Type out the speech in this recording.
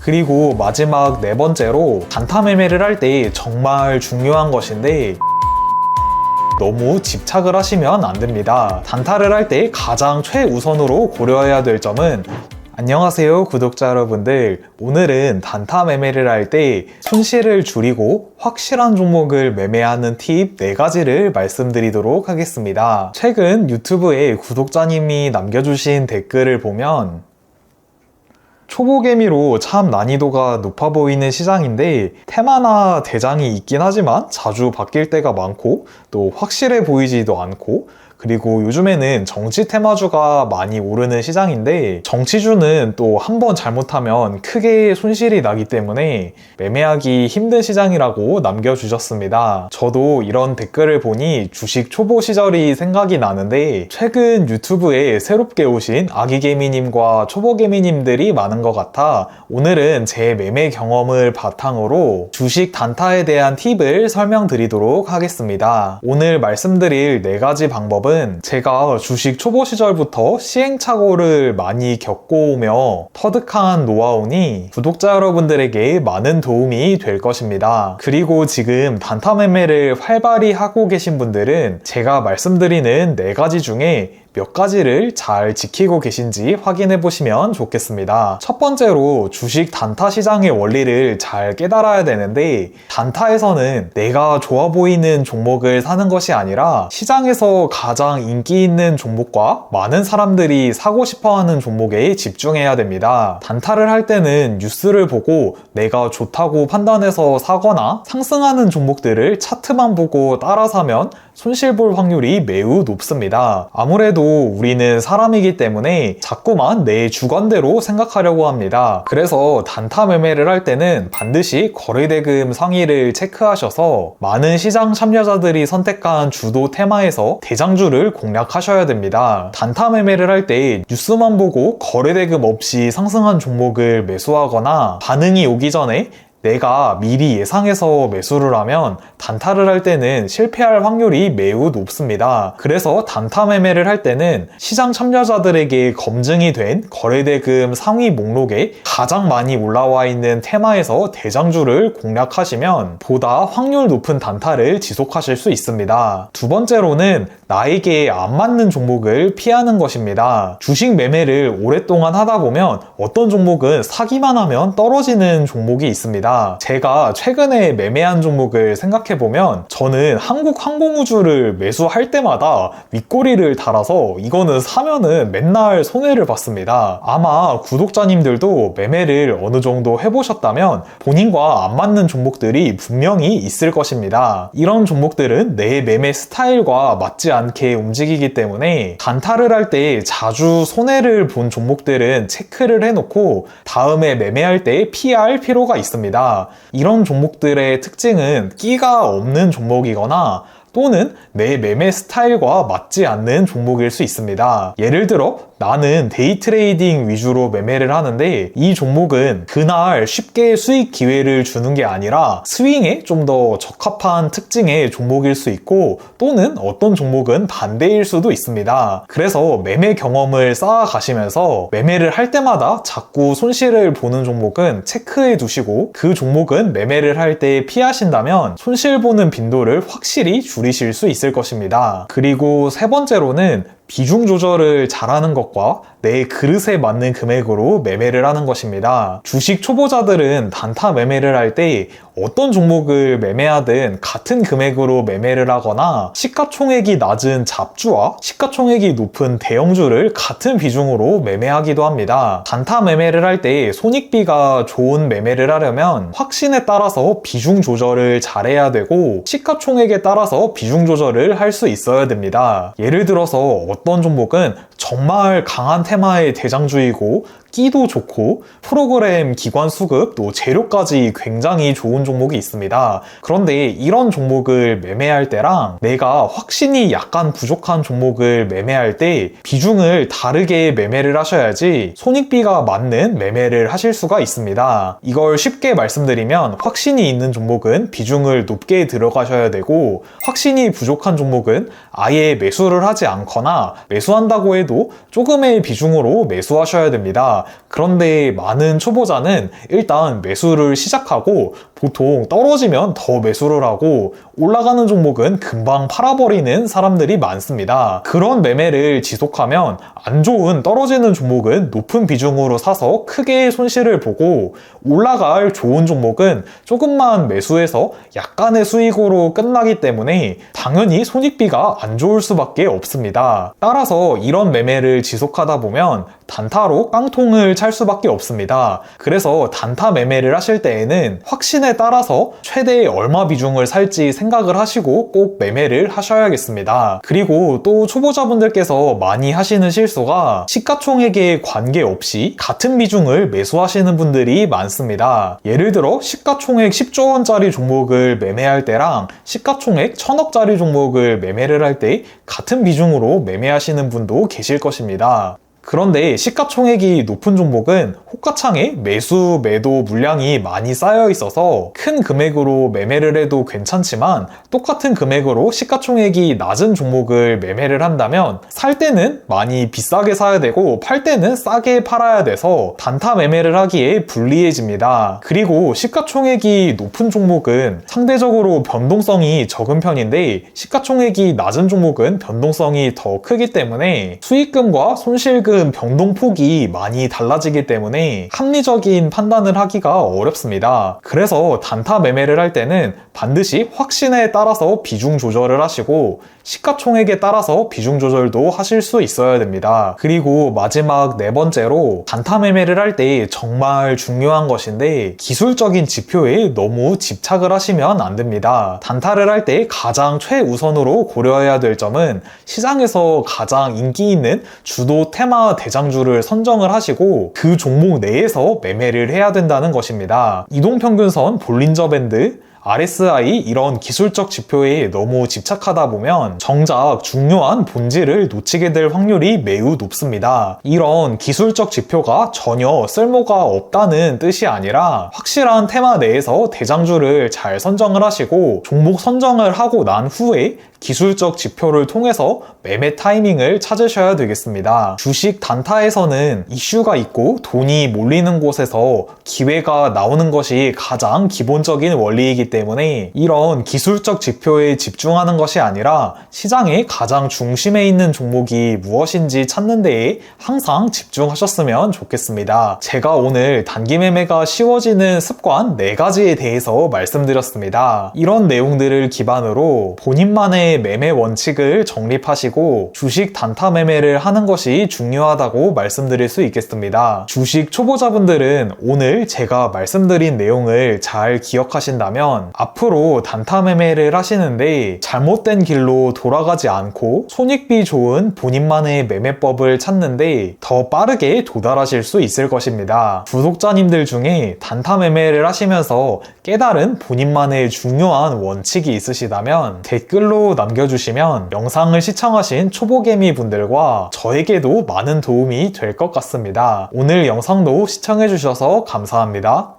그리고 마지막 네 번째로 단타 매매를 할 때 정말 중요한 것인데 너무 집착을 하시면 안 됩니다. 단타를 할 때 가장 최우선으로 고려해야 될 점은 안녕하세요 구독자 여러분들, 오늘은 단타 매매를 할 때 손실을 줄이고 확실한 종목을 매매하는 팁 4가지를 말씀드리도록 하겠습니다. 최근 유튜브에 구독자님이 남겨주신 댓글을 보면 초보개미로 참 난이도가 높아 보이는 시장인데 테마나 대장이 있긴 하지만 자주 바뀔 때가 많고 또 확실해 보이지도 않고, 그리고 요즘에는 정치 테마주가 많이 오르는 시장인데 정치주는 또 한 번 잘못하면 크게 손실이 나기 때문에 매매하기 힘든 시장이라고 남겨주셨습니다. 저도 이런 댓글을 보니 주식 초보 시절이 생각이 나는데 최근 유튜브에 새롭게 오신 아기개미님과 초보개미님들이 많은 것 같아 오늘은 제 매매 경험을 바탕으로 주식 단타에 대한 팁을 설명드리도록 하겠습니다. 오늘 말씀드릴 4가지 방법은 제가 주식 초보 시절부터 시행착오를 많이 겪고 오며 터득한 노하우니 구독자 여러분들에게 많은 도움이 될 것입니다. 그리고 지금 단타 매매를 활발히 하고 계신 분들은 제가 말씀드리는 4가지 중에 몇 가지를 잘 지키고 계신지 확인해 보시면 좋겠습니다. 첫 번째로 주식 단타 시장의 원리를 잘 깨달아야 되는데, 단타에서는 내가 좋아 보이는 종목을 사는 것이 아니라 시장에서 가장 인기 있는 종목과 많은 사람들이 사고 싶어 하는 종목에 집중해야 됩니다. 단타를 할 때는 뉴스를 보고 내가 좋다고 판단해서 사거나 상승하는 종목들을 차트만 보고 따라 사면 손실 볼 확률이 매우 높습니다. 아무래도 우리는 사람이기 때문에 자꾸만 내 주관대로 생각하려고 합니다. 그래서 단타 매매를 할 때는 반드시 거래대금 상위를 체크하셔서 많은 시장 참여자들이 선택한 주도 테마에서 대장주를 공략하셔야 됩니다. 단타 매매를 할 때 뉴스만 보고 거래대금 없이 상승한 종목을 매수하거나 반응이 오기 전에 내가 미리 예상해서 매수를 하면 단타를 할 때는 실패할 확률이 매우 높습니다. 그래서 단타 매매를 할 때는 시장 참여자들에게 검증이 된 거래대금 상위 목록에 가장 많이 올라와 있는 테마에서 대장주를 공략하시면 보다 확률 높은 단타를 지속하실 수 있습니다. 두 번째로는 나에게 안 맞는 종목을 피하는 것입니다. 주식 매매를 오랫동안 하다 보면 어떤 종목은 사기만 하면 떨어지는 종목이 있습니다. 제가 최근에 매매한 종목을 생각해보면 저는 한국항공우주를 매수할 때마다 윗꼬리를 달아서 이거는 사면은 맨날 손해를 봤습니다. 아마 구독자님들도 매매를 어느 정도 해보셨다면 본인과 안 맞는 종목들이 분명히 있을 것입니다. 이런 종목들은 내 매매 스타일과 맞지 않게 움직이기 때문에 단타를 할 때 자주 손해를 본 종목들은 체크를 해놓고 다음에 매매할 때 피할 필요가 있습니다. 이런 종목들의 특징은 끼가 없는 종목이거나 또는 내 매매 스타일과 맞지 않는 종목일 수 있습니다. 예를 들어 나는 데이 트레이딩 위주로 매매를 하는데 이 종목은 그날 쉽게 수익 기회를 주는 게 아니라 스윙에 좀 더 적합한 특징의 종목일 수 있고, 또는 어떤 종목은 반대일 수도 있습니다. 그래서 매매 경험을 쌓아가시면서 매매를 할 때마다 자꾸 손실을 보는 종목은 체크해 두시고 그 종목은 매매를 할 때 피하신다면 손실 보는 빈도를 확실히 줄이실 수 있을 것입니다. 그리고 세 번째로는 비중 조절을 잘하는 것과 내 그릇에 맞는 금액으로 매매를 하는 것입니다. 주식 초보자들은 단타 매매를 할 때 어떤 종목을 매매하든 같은 금액으로 매매를 하거나 시가총액이 낮은 잡주와 시가총액이 높은 대형주를 같은 비중으로 매매하기도 합니다. 단타 매매를 할 때 손익비가 좋은 매매를 하려면 확신에 따라서 비중 조절을 잘해야 되고 시가총액에 따라서 비중 조절을 할 수 있어야 됩니다. 예를 들어서 어떤 종목은 정말 강한 테마의 대장주이고 끼도 좋고 프로그램 기관 수급 또 재료까지 굉장히 좋은 종목이 있습니다. 그런데 이런 종목을 매매할 때랑 내가 확신이 약간 부족한 종목을 매매할 때 비중을 다르게 매매를 하셔야지 손익비가 맞는 매매를 하실 수가 있습니다. 이걸 쉽게 말씀드리면 확신이 있는 종목은 비중을 높게 들어가셔야 되고, 확신이 부족한 종목은 아예 매수를 하지 않거나 매수한다고 해도 조금의 비중으로 매수하셔야 됩니다. 그런데 많은 초보자는 일단 매수를 시작하고 보통 떨어지면 더 매수를 하고 올라가는 종목은 금방 팔아버리는 사람들이 많습니다. 그런 매매를 지속하면 안 좋은 떨어지는 종목은 높은 비중으로 사서 크게 손실을 보고 올라갈 좋은 종목은 조금만 매수해서 약간의 수익으로 끝나기 때문에 당연히 손익비가 안 좋을 수밖에 없습니다. 따라서 이런 매매를 지속하다 보면 단타로 깡통을 찰 수밖에 없습니다. 그래서 단타 매매를 하실 때에는 확신에 따라서 최대 얼마 비중을 살지 생각을 하시고 꼭 매매를 하셔야겠습니다. 그리고 또 초보자분들께서 많이 하시는 실수가 시가총액에 관계없이 같은 비중을 매수하시는 분들이 많습니다. 예를 들어 시가총액 10조 원짜리 종목을 매매할 때랑 시가총액 1000억짜리 종목을 매매를 할 때 같은 비중으로 매매하시는 분도 계실 것입니다. 그런데 시가총액이 높은 종목은 호가창에 매수, 매도 물량이 많이 쌓여 있어서 큰 금액으로 매매를 해도 괜찮지만 똑같은 금액으로 시가총액이 낮은 종목을 매매를 한다면 살 때는 많이 비싸게 사야 되고 팔 때는 싸게 팔아야 돼서 단타 매매를 하기에 불리해집니다. 그리고 시가총액이 높은 종목은 상대적으로 변동성이 적은 편인데 시가총액이 낮은 종목은 변동성이 더 크기 때문에 수익금과 손실금 변동폭이 많이 달라지기 때문에 합리적인 판단을 하기가 어렵습니다. 그래서 단타 매매를 할 때는 반드시 확신에 따라서 비중 조절을 하시고 시가총액에 따라서 비중 조절도 하실 수 있어야 됩니다. 그리고 마지막 네 번째로 단타 매매를 할 때 정말 중요한 것인데 기술적인 지표에 너무 집착을 하시면 안 됩니다. 단타를 할 때 가장 최우선으로 고려해야 될 점은 시장에서 가장 인기 있는 주도 테마 대장주를 선정을 하시고 그 종목 내에서 매매를 해야 된다는 것입니다. 이동평균선, 볼린저 밴드, RSI 이런 기술적 지표에 너무 집착하다 보면 정작 중요한 본질을 놓치게 될 확률이 매우 높습니다. 이런 기술적 지표가 전혀 쓸모가 없다는 뜻이 아니라 확실한 테마 내에서 대장주를 잘 선정을 하시고 종목 선정을 하고 난 후에 기술적 지표를 통해서 매매 타이밍을 찾으셔야 되겠습니다. 주식 단타에서는 이슈가 있고 돈이 몰리는 곳에서 기회가 나오는 것이 가장 기본적인 원리이기 때문에 이런 기술적 지표에 집중하는 것이 아니라 시장의 가장 중심에 있는 종목이 무엇인지 찾는 데에 항상 집중하셨으면 좋겠습니다. 제가 오늘 단기 매매가 쉬워지는 습관 4가지에 대해서 말씀드렸습니다. 이런 내용들을 기반으로 본인만의 매매 원칙을 정립하시고 주식 단타 매매를 하는 것이 중요하다고 말씀드릴 수 있겠습니다. 주식 초보자분들은 오늘 제가 말씀드린 내용을 잘 기억하신다면 앞으로 단타 매매를 하시는데 잘못된 길로 돌아가지 않고 손익비 좋은 본인만의 매매법을 찾는데 더 빠르게 도달하실 수 있을 것입니다. 구독자님들 중에 단타 매매를 하시면서 깨달은 본인만의 중요한 원칙이 있으시다면 댓글로 남겨주시면 영상을 시청하신 초보개미 분들과 저에게도 많은 도움이 될 것 같습니다. 오늘 영상도 시청해주셔서 감사합니다.